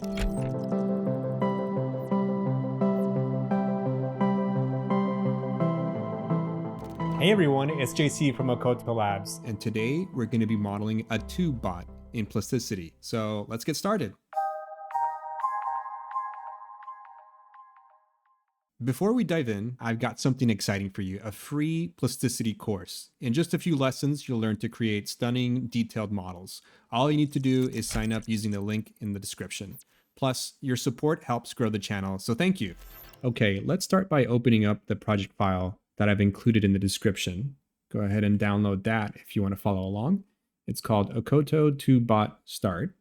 Hey everyone, it's JC from Okoto Labs. And today we're going to be modeling a tube bot in Plasticity. So let's get started. Before we dive in, I've got something exciting for you, a free Plasticity course. In just a few lessons, you'll learn to create stunning, detailed models. All you need to do is sign up using the link in the description. Plus, your support helps grow the channel, so thank you. Okay, let's start by opening up the project file that I've included in the description. Go ahead and download that if you want to follow along. It's called Okoto Tube Bot Start.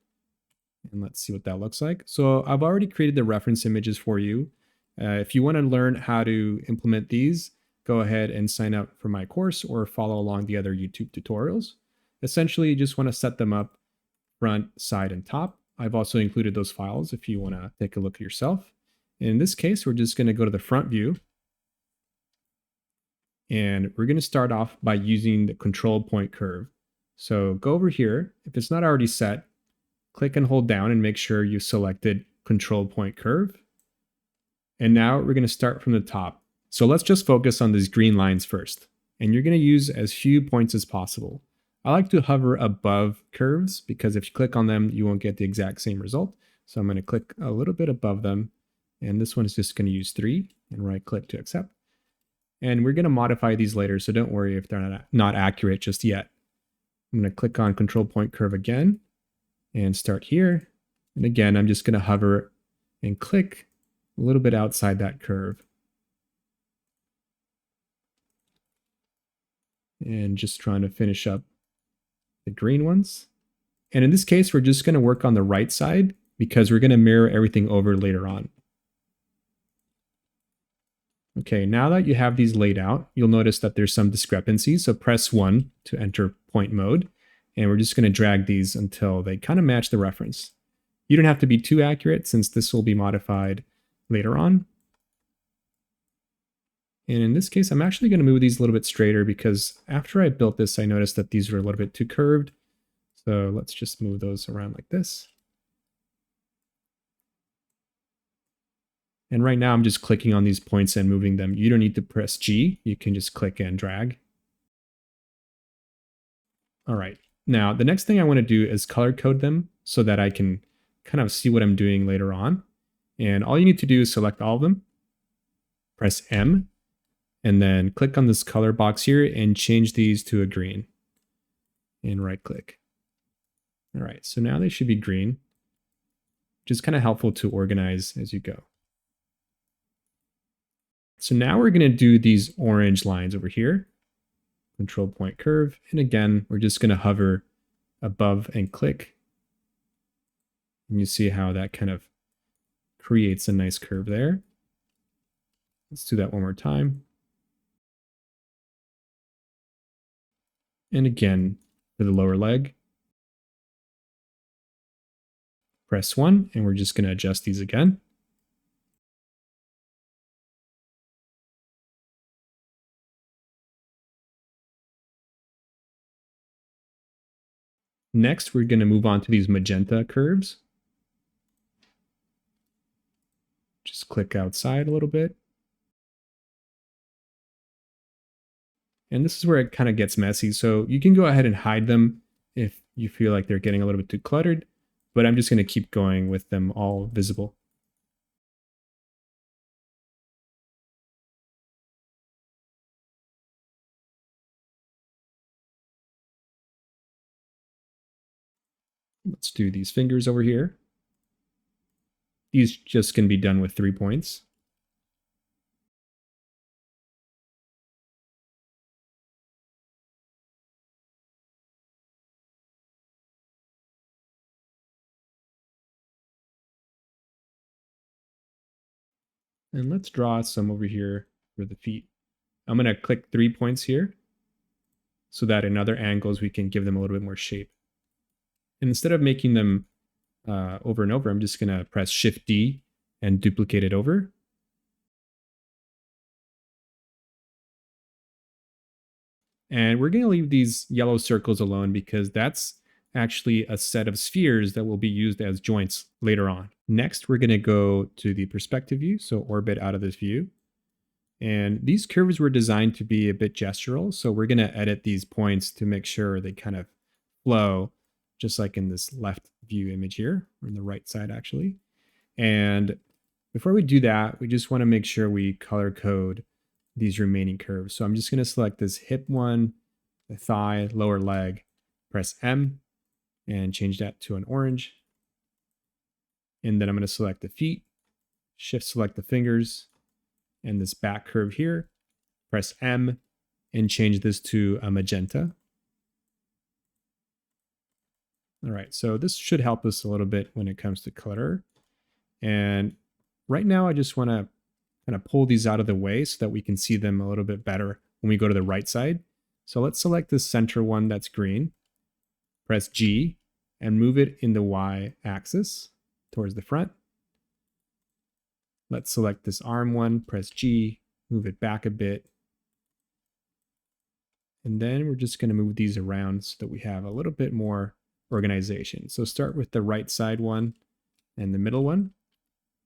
And let's see what that looks like. So I've already created the reference images for you. If you want to learn how to implement these, go ahead and sign up for my course or follow along the other YouTube tutorials. Essentially, you just want to set them up front, side, and top. I've also included those files if you want to take a look yourself. In this case, we're just going to go to the front view. And we're going to start off by using the control point curve. So go over here. If it's not already set, click and hold down and make sure you selected control point curve. And now we're going to start from the top. So let's just focus on these green lines first. And you're going to use as few points as possible. I like to hover above curves because if you click on them, you won't get the exact same result. So I'm going to click a little bit above them. And this one is just going to use 3 and right click to accept. And we're going to modify these later, so don't worry if they're not accurate just yet. I'm going to click on control point curve again and start here. And again, I'm just going to hover and click a little bit outside that curve. And just trying to finish up the green ones. And in this case, we're just going to work on the right side because we're going to mirror everything over later on. Okay, now that you have these laid out, you'll notice that there's some discrepancies. So press 1 to enter point mode. And we're just going to drag these until they kind of match the reference. You don't have to be too accurate since this will be modified later on. And in this case, I'm actually going to move these a little bit straighter because after I built this, I noticed that these were a little bit too curved. So let's just move those around like this. And right now I'm just clicking on these points and moving them. You don't need to press G. You can just click and drag. All right. Now, the next thing I want to do is color code them so that I can kind of see what I'm doing later on. And all you need to do is select all of them, press M, and then click on this color box here and change these to a green. And right click. All right, so now they should be green, which is kind of helpful to organize as you go. So now we're going to do these orange lines over here. Control point curve. And again, we're just going to hover above and click. And you see how that kind of creates a nice curve there. Let's do that one more time. And again, for the lower leg, press 1, and we're just going to adjust these again. Next, we're going to move on to these magenta curves. Just click outside a little bit. And this is where it kind of gets messy. So you can go ahead and hide them if you feel like they're getting a little bit too cluttered, but I'm just going to keep going with them all visible. Let's do these fingers over here. These just can be done with 3 points. And let's draw some over here for the feet. I'm going to click 3 points here so that in other angles we can give them a little bit more shape. And instead of making them over and over, I'm just going to press Shift D and duplicate it over. And we're going to leave these yellow circles alone because that's actually a set of spheres that will be used as joints later on. Next, we're going to go to the perspective view, so orbit out of this view. And these curves were designed to be a bit gestural, so we're going to edit these points to make sure they kind of flow, just like in this left view image here, or in the right side actually. And before we do that, we just want to make sure we color code these remaining curves. So I'm just going to select this hip one, the thigh, lower leg, press M, and change that to an orange. And then I'm going to select the feet, shift select the fingers, and this back curve here, press M, and change this to a magenta. All right, so this should help us a little bit when it comes to color. And right now I just want to kind of pull these out of the way so that we can see them a little bit better when we go to the right side. So let's select this center one that's green, press G, and move it in the Y axis towards the front. Let's select this arm one, press G, move it back a bit. And then we're just going to move these around so that we have a little bit more organization. So start with the right side one and the middle one.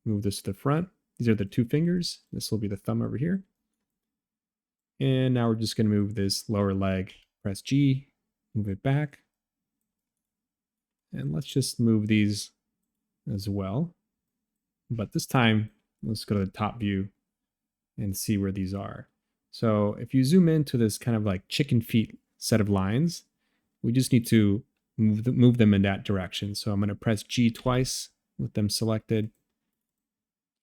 Move this to the front. These are the two fingers. This will be the thumb over here. And now we're just going to move this lower leg. Press G, move it back. And let's just move these as well. But this time, let's go to the top view and see where these are. So if you zoom into this kind of like chicken feet set of lines, we just need to move them in that direction. So I'm going to press G twice with them selected.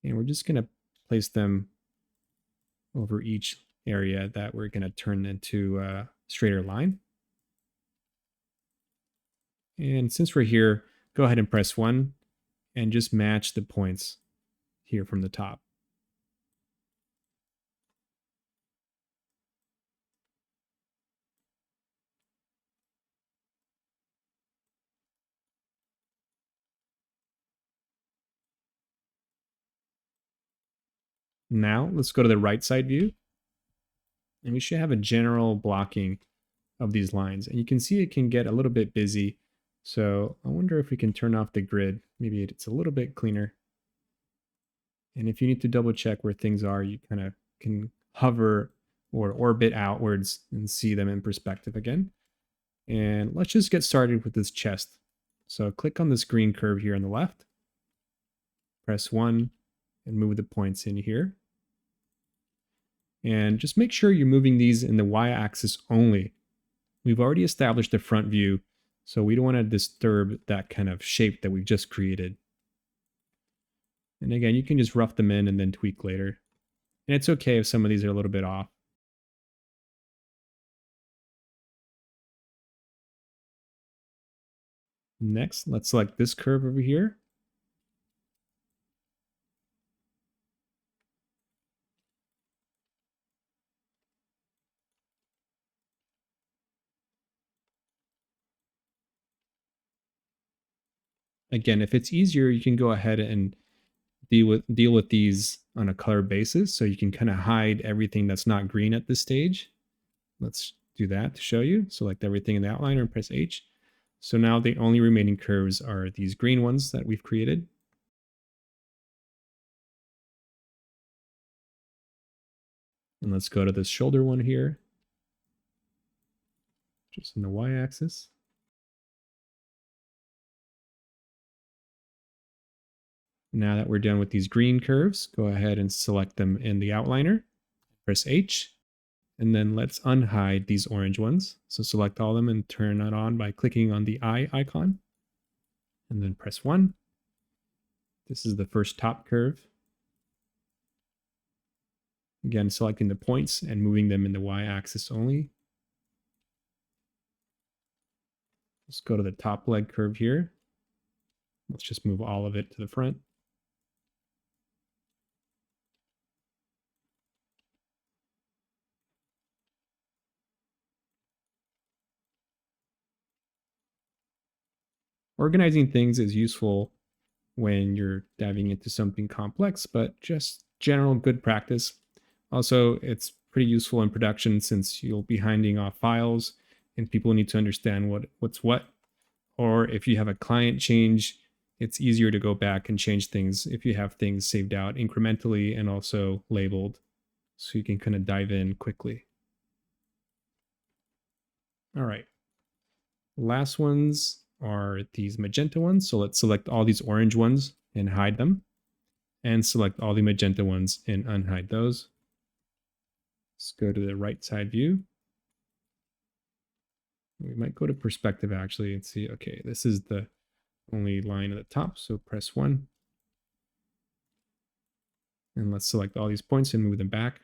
And we're just going to place them over each area that we're going to turn into a straighter line. And since we're here, go ahead and press 1 and just match the points here from the top. Now let's go to the right side view. And we should have a general blocking of these lines. And you can see it can get a little bit busy. So I wonder if we can turn off the grid. Maybe it's a little bit cleaner. And if you need to double check where things are, you kind of can hover or orbit outwards and see them in perspective again. And let's just get started with this chest. So click on this green curve here on the left. Press 1 and move the points in here. And just make sure you're moving these in the y-axis only. We've already established the front view, so we don't want to disturb that kind of shape that we've just created. And again, you can just rough them in and then tweak later. And it's okay if some of these are a little bit off. Next, let's select this curve over here. Again, if it's easier, you can go ahead and deal with these on a color basis, so you can kind of hide everything that's not green at this stage. Let's do that to show you. Select everything in the outliner and press H. So now the only remaining curves are these green ones that we've created. And let's go to this shoulder one here, just in the y-axis. Now that we're done with these green curves, go ahead and select them in the outliner. Press H. And then let's unhide these orange ones. So select all of them and turn that on by clicking on the eye icon. And then press 1. This is the first top curve. Again, selecting the points and moving them in the y-axis only. Let's go to the top leg curve here. Let's just move all of it to the front. Organizing things is useful when you're diving into something complex, but just general good practice. Also, it's pretty useful in production since you'll be handing off files and people need to understand what's what. Or if you have a client change it's easier to go back and change things if you have things saved out incrementally and also labeled, so you can kind of dive in quickly. All right. Last ones are these magenta ones. So let's select all these orange ones and hide them, and select all the magenta ones and unhide those. Let's go to the right side view. We might go to perspective actually and see, okay, this is the only line at the top. So press 1. And let's select all these points and move them back.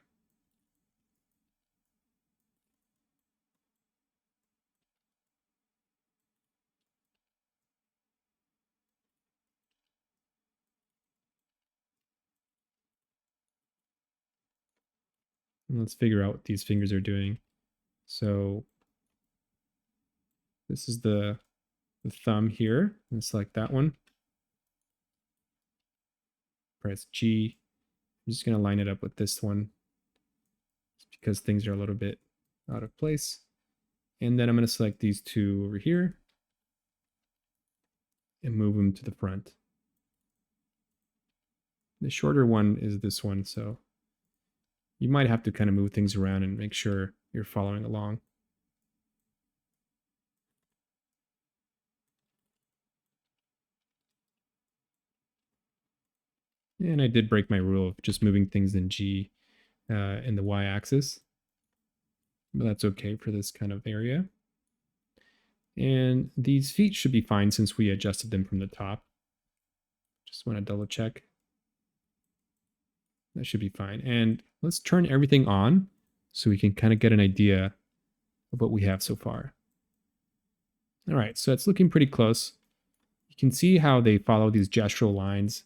And let's figure out what these fingers are doing. So this is the thumb here. Let's select that one. Press G. I'm just going to line it up with this one because things are a little bit out of place. And then I'm going to select these two over here and move them to the front. The shorter one is this one, so you might have to kind of move things around and make sure you're following along. And I did break my rule of just moving things in G in the y-axis, but that's okay for this kind of area. And these feet should be fine since we adjusted them from the top. Just want to double check. That should be fine. And let's turn everything on so we can kind of get an idea of what we have so far. All right, so it's looking pretty close. You can see how they follow these gestural lines,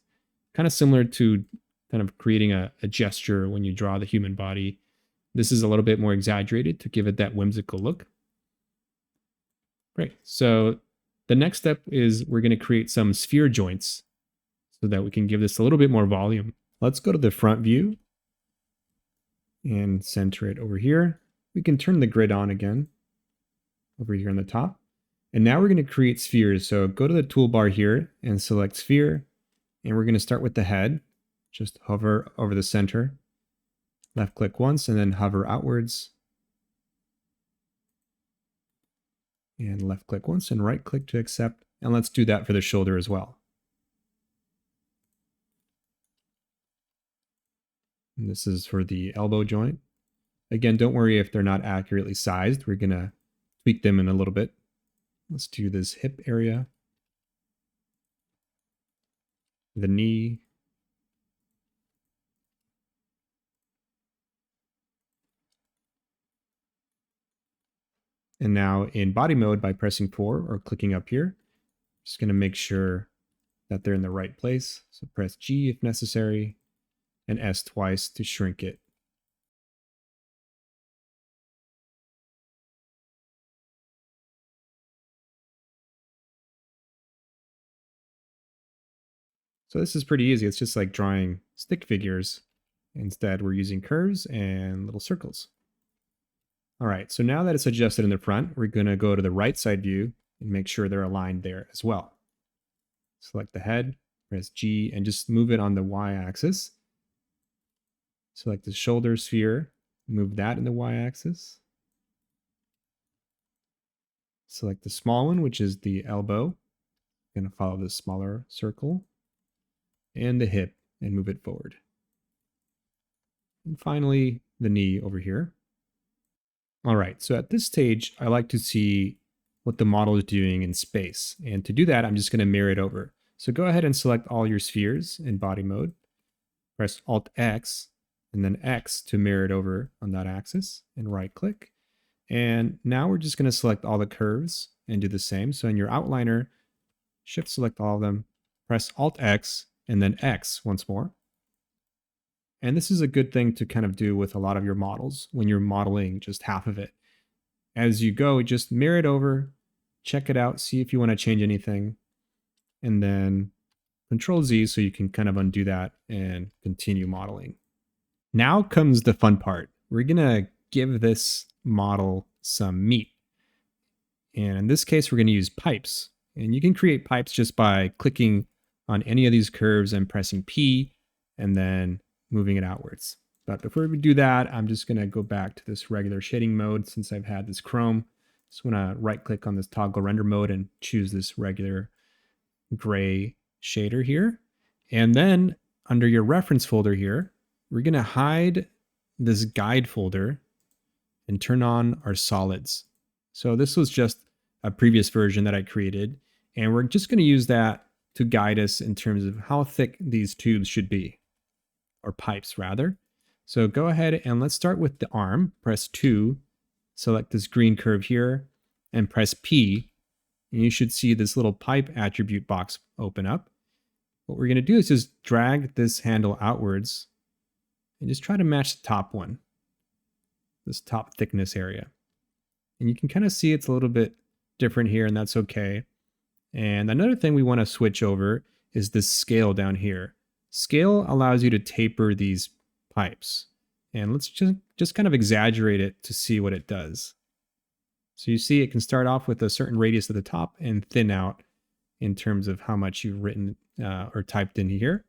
kind of similar to kind of creating a gesture when you draw the human body. This is a little bit more exaggerated to give it that whimsical look. Great. So the next step is we're going to create some sphere joints so that we can give this a little bit more volume. Let's go to the front view and center it over here. We can turn the grid on again over here on the top. And now we're going to create spheres. So go to the toolbar here and select sphere. And we're going to start with the head. Just hover over the center. Left click once and then hover outwards. And left click once and right click to accept. And let's do that for the shoulder as well. And this is for the elbow joint. Again, don't worry if they're not accurately sized. We're going to tweak them in a little bit. Let's do this hip area, the knee, and now in body mode by pressing 4 or clicking up here, just going to make sure that they're in the right place. So press G if necessary and S twice to shrink it. So this is pretty easy. It's just like drawing stick figures. Instead, we're using curves and little circles. All right, so now that it's adjusted in the front, we're going to go to the right side view and make sure they're aligned there as well. Select the head, press G, and just move it on the y-axis. Select the shoulder sphere, move that in the y-axis. Select the small one, which is the elbow. I'm going to follow the smaller circle. And the hip, and move it forward. And finally, the knee over here. All right, so at this stage, I like to see what the model is doing in space. And to do that, I'm just going to mirror it over. So go ahead and select all your spheres in body mode. Press Alt-X, and then X to mirror it over on that axis, and right-click. And now we're just going to select all the curves and do the same. So in your outliner, Shift-select all of them, press Alt-X, and then X once more. And this is a good thing to kind of do with a lot of your models when you're modeling just half of it. As you go, just mirror it over, check it out, see if you want to change anything, and then Control Z so you can kind of undo that and continue modeling. Now comes the fun part. We're going to give this model some meat. And in this case, we're going to use pipes. And you can create pipes just by clicking on any of these curves, I'm pressing P and then moving it outwards. But before we do that, I'm just going to go back to this regular shading mode since I've had this Chrome. Just want to right click on this toggle render mode and choose this regular gray shader here. And then under your reference folder here, we're going to hide this guide folder and turn on our solids. So this was just a previous version that I created, and we're just going to use that to guide us in terms of how thick these tubes should be, or pipes rather. So go ahead and let's start with the arm. Press 2, select this green curve here, and press P, and you should see this little pipe attribute box open up. What we're going to do is just drag this handle outwards and just try to match the top one, this top thickness area. And you can kind of see it's a little bit different here, and that's okay. And another thing we want to switch over is this scale down here. Scale allows you to taper these pipes. And let's just kind of exaggerate it to see what it does. So you see it can start off with a certain radius at the top and thin out in terms of how much you've written or typed in here.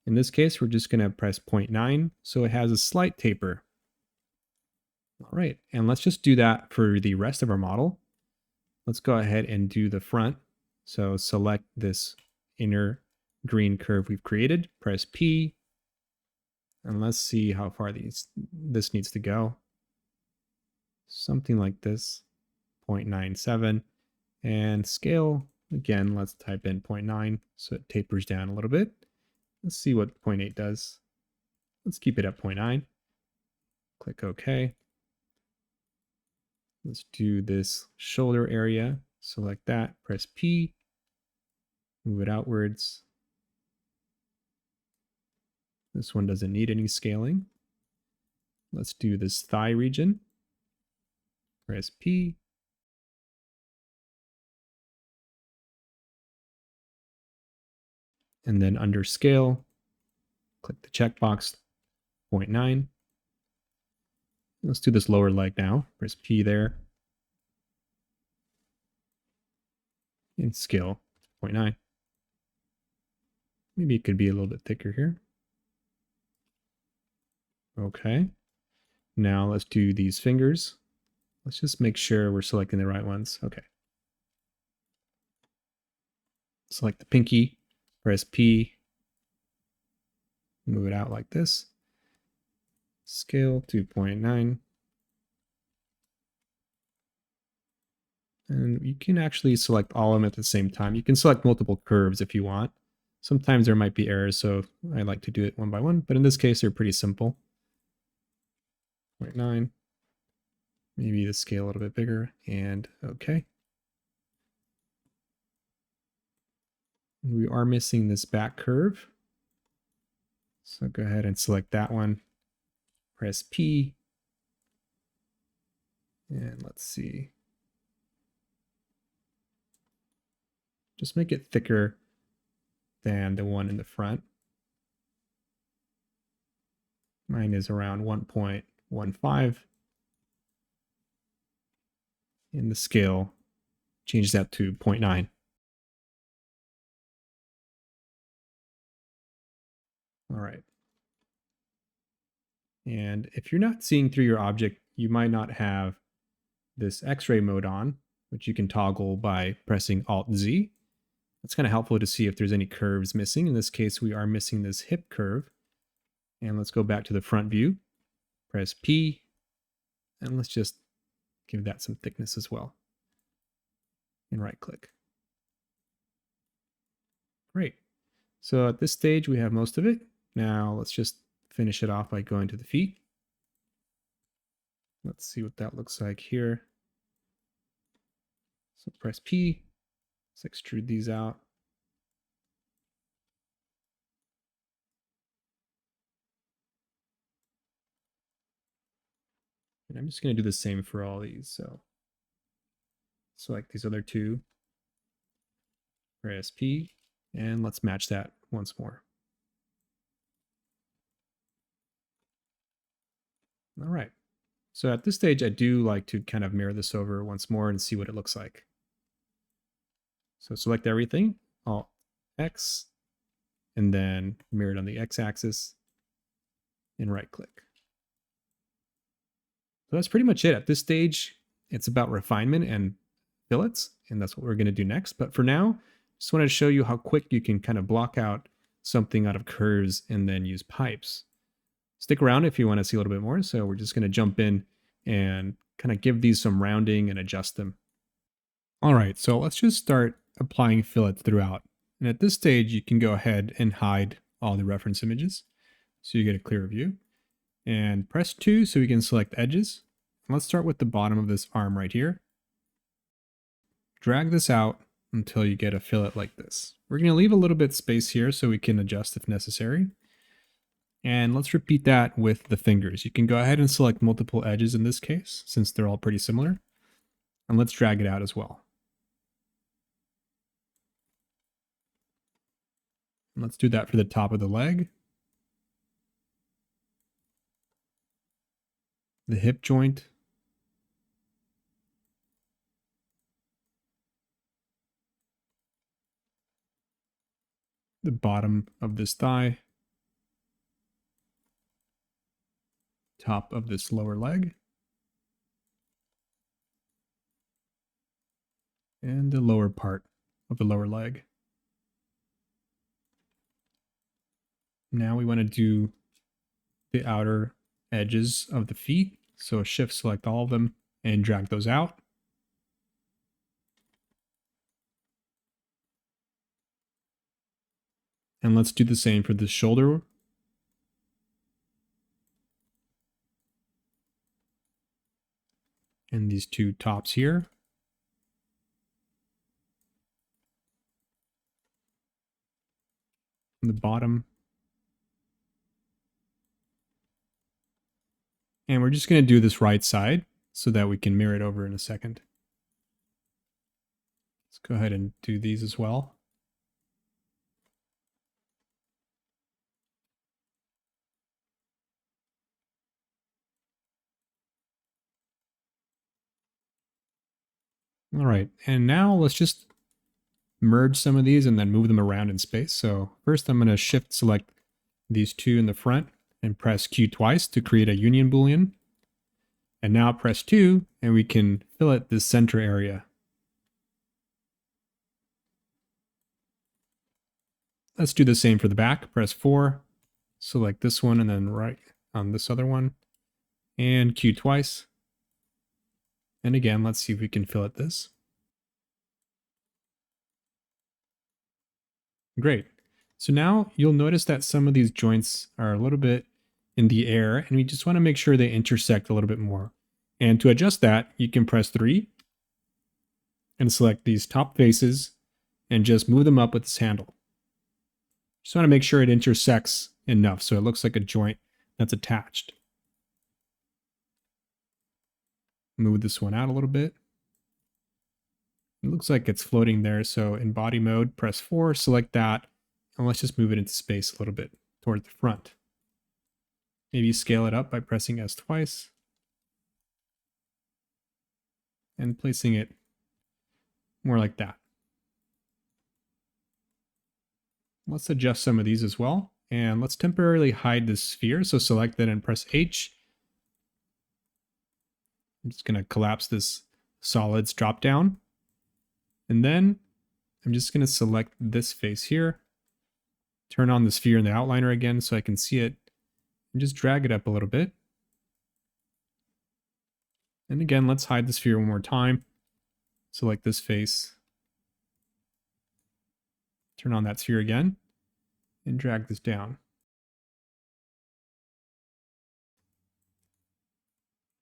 In this case, we're just going to press 0.9, so it has a slight taper. All right, and let's just do that for the rest of our model. Let's go ahead and do the front. So select this inner green curve we've created, press P, and let's see how far this needs to go. Something like this, 0.97, and scale, again, let's type in 0.9, so it tapers down a little bit. Let's see what 0.8 does. Let's keep it at 0.9. Click OK. Let's do this shoulder area. Select that, press P, move it outwards. This one doesn't need any scaling. Let's do this thigh region. Press P. And then under scale, click the checkbox, 0.9. Let's do this lower leg now. Press P there. And scale, 0.9. Maybe it could be a little bit thicker here. Okay. Now let's do these fingers. Let's just make sure we're selecting the right ones. Okay. Select the pinky, press P, move it out like this. Scale 2.9. And you can actually select all of them at the same time. You can select multiple curves if you want. Sometimes there might be errors, so I like to do it one by one, but in this case, they're pretty simple. 0.9. Maybe the scale a little bit bigger, and okay. We are missing this back curve. So go ahead and select that one. Press P. And let's see. Just make it thicker than the one in the front. Mine is around 1.15. And the scale, change that to 0.9. All right. And if you're not seeing through your object, you might not have this X-ray mode on, which you can toggle by pressing Alt-Z. That's kind of helpful to see if there's any curves missing. In this case, we are missing this hip curve. And let's go back to the front view. Press P, and let's just give that some thickness as well. And right click. Great. So at this stage, we have most of it. Now let's just finish it off by going to the feet. Let's see what that looks like here. So press P. Let's extrude these out. And I'm just going to do the same for all these. So select these other two. Press P. And let's match that once more. All right. So at this stage, I do like to kind of mirror this over once more and see what it looks like. So select everything, Alt X, and then mirror it on the x-axis and right click. So that's pretty much it. At this stage, it's about refinement and fillets, and that's what we're going to do next. But for now, just wanted to show you how quick you can kind of block out something out of curves and then use pipes. Stick around if you want to see a little bit more. So we're just going to jump in and kind of give these some rounding and adjust them. All right, so let's just start applying fillets throughout. And at this stage, you can go ahead and hide all the reference images so you get a clearer view. And press 2 so we can select edges. Let's start with the bottom of this arm right here. Drag this out until you get a fillet like this. We're going to leave a little bit space here so we can adjust if necessary. And let's repeat that with the fingers. You can go ahead and select multiple edges in this case, since they're all pretty similar. And let's drag it out as well. And let's do that for the top of the leg, the hip joint, the bottom of this thigh, top of this lower leg, and the lower part of the lower leg. Now we want to do the outer edges of the feet. So shift select all of them and drag those out. And let's do the same for this shoulder. And these two tops here. And the bottom. And we're just going to do this right side so that we can mirror it over in a second. Let's go ahead and do these as well. All right, and now let's just merge some of these and then move them around in space. So first I'm going to shift select these two in the front and press Q twice to create a union boolean. And now press 2 and we can fillet this center area. Let's do the same for the back. Press 4, select this one and then right on this other one, and Q twice. And again, let's see if we can fillet this. Great. So now you'll notice that some of these joints are a little bit in the air, and we just want to make sure they intersect a little bit more. And to adjust that, you can press 3 and select these top faces and just move them up with this handle. Just want to make sure it intersects enough so it looks like a joint that's attached. Move this one out a little bit. It looks like it's floating there, so in body mode, press 4, select that, and let's just move it into space a little bit toward the front. Maybe scale it up by pressing S twice and placing it more like that. Let's adjust some of these as well, and let's temporarily hide this sphere, so select that and press H. I'm just going to collapse this solids drop down. And then I'm just going to select this face here, turn on the sphere in the outliner again so I can see it, and just drag it up a little bit. And again, let's hide the sphere one more time. Select this face, turn on that sphere again, and drag this down.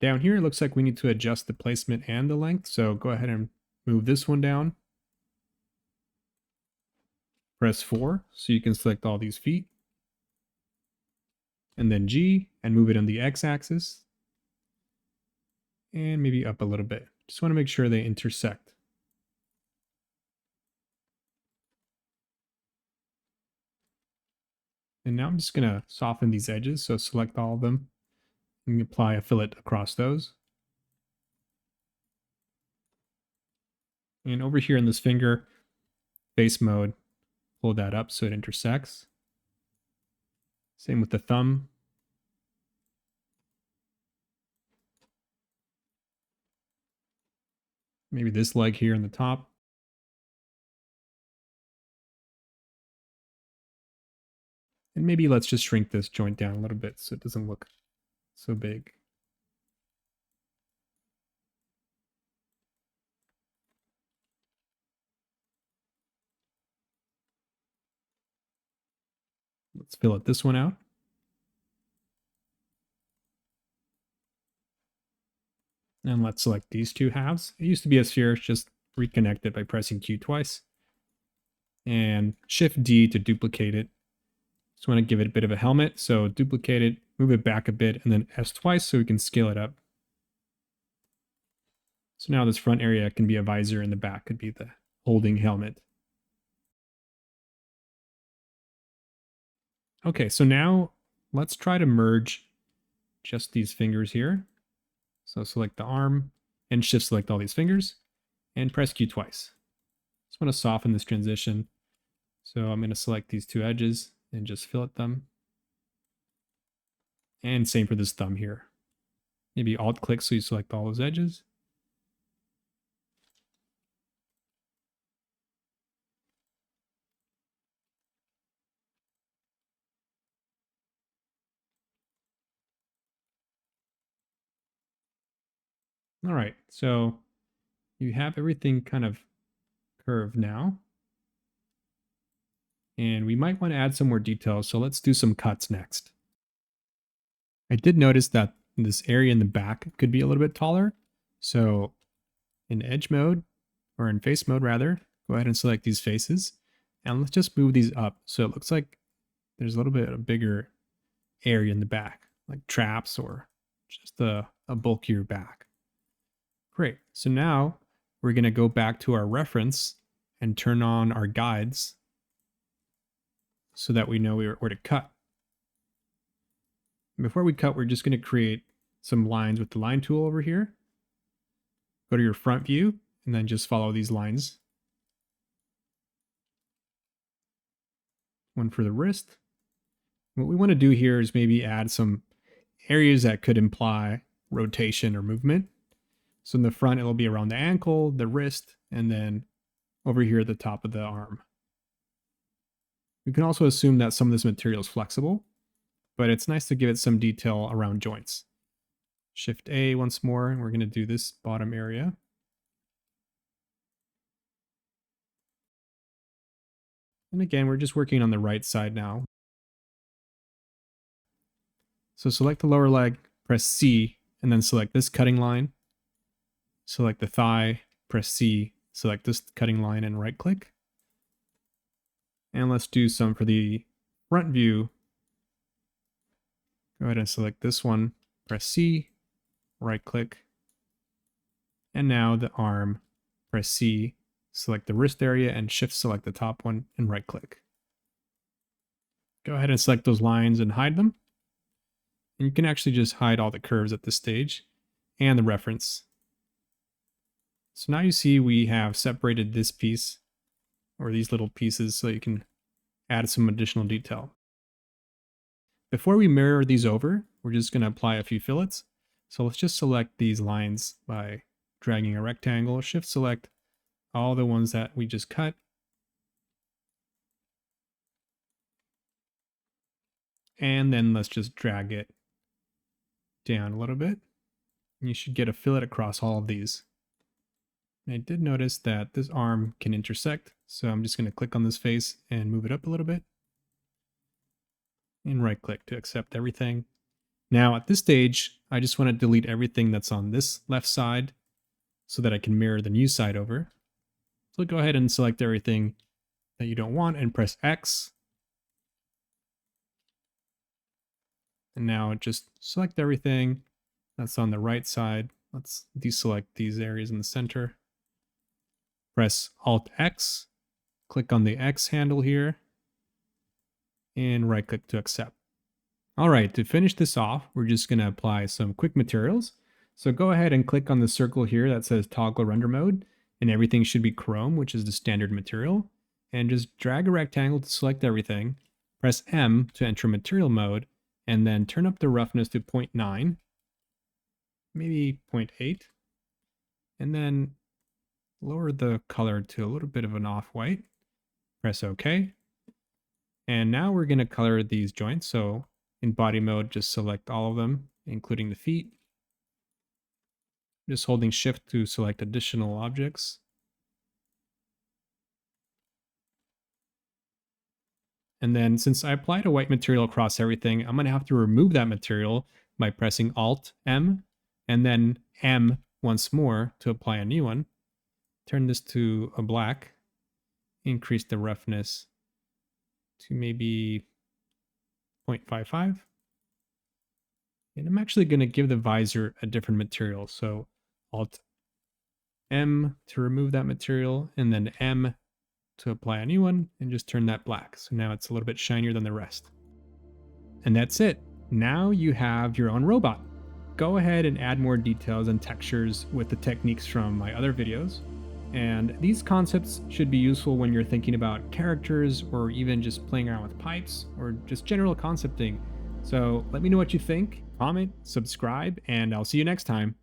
Down here, it looks like we need to adjust the placement and the length, so go ahead and move this one down. Press 4 so you can select all these feet. And then G and move it on the x-axis. And maybe up a little bit. Just want to make sure they intersect. And now I'm just going to soften these edges, so select all of them and apply a fillet across those. And over here in this finger, face mode, pull that up so it intersects. Same with the thumb. Maybe this leg here in the top. And maybe let's just shrink this joint down a little bit so it doesn't look so big. Let's fillet this one out. And let's select these two halves. It used to be a sphere, just reconnect it by pressing Q twice. And Shift D to duplicate it. Just want to give it a bit of a helmet. So duplicate it, move it back a bit, and then S twice so we can scale it up. So now this front area can be a visor and the back could be the holding helmet. Okay, so now let's try to merge just these fingers here. So select the arm and shift select all these fingers and press Q twice. Just want to soften this transition. So I'm going to select these two edges and just fillet them. And same for this thumb here. Maybe Alt click so you select all those edges. All right, so you have everything kind of curved now. And we might want to add some more details, so let's do some cuts next. I did notice that this area in the back could be a little bit taller. So in edge mode, or in face mode rather, go ahead and select these faces. And let's just move these up so it looks like there's a little bit of a bigger area in the back, like traps or just a bulkier back. Great. So now we're going to go back to our reference and turn on our guides so that we know where to cut. Before we cut, we're just going to create some lines with the line tool over here. Go to your front view and then just follow these lines. One for the wrist. What we want to do here is maybe add some areas that could imply rotation or movement. So in the front, it'll be around the ankle, the wrist, and then over here at the top of the arm. We can also assume that some of this material is flexible, but it's nice to give it some detail around joints. Shift A once more, and we're going to do this bottom area. And again, we're just working on the right side now. So select the lower leg, press C, and then select this cutting line. Select the thigh, press C, select this cutting line and right click. And let's do some for the front view. Go ahead and select this one, press C, right click. And now the arm, press C, select the wrist area and shift select the top one and right click. Go ahead and select those lines and hide them. And you can actually just hide all the curves at this stage and the reference. So now you see we have separated this piece or these little pieces so you can add some additional detail. Before we mirror these over, we're just going to apply a few fillets. So let's just select these lines by dragging a rectangle, shift select all the ones that we just cut. And then let's just drag it down a little bit. And you should get a fillet across all of these. And I did notice that this arm can intersect, so I'm just going to click on this face and move it up a little bit. And right click to accept everything. Now at this stage, I just want to delete everything that's on this left side so that I can mirror the new side over. So go ahead and select everything that you don't want and press X. And now just select everything that's on the right side. Let's deselect these areas in the center. Press Alt X, click on the X handle here, and right click to accept. All right, to finish this off, we're just going to apply some quick materials. So go ahead and click on the circle here that says toggle render mode, and everything should be chrome, which is the standard material. And just drag a rectangle to select everything. Press M to enter material mode, and then turn up the roughness to 0.9, maybe 0.8, and then lower the color to a little bit of an off-white. Press OK. And now we're going to color these joints. So in body mode, just select all of them, including the feet. Just holding shift to select additional objects. And then since I applied a white material across everything, I'm going to have to remove that material by pressing Alt M and then M once more to apply a new one. Turn this to a black, increase the roughness to maybe 0.55. And I'm actually going to give the visor a different material. So Alt M to remove that material, and then M to apply a new one, and just turn that black. So now it's a little bit shinier than the rest. And that's it. Now you have your own robot. Go ahead and add more details and textures with the techniques from my other videos. And these concepts should be useful when you're thinking about characters or even just playing around with pipes or just general concepting. So let me know what you think, comment, subscribe, and I'll see you next time.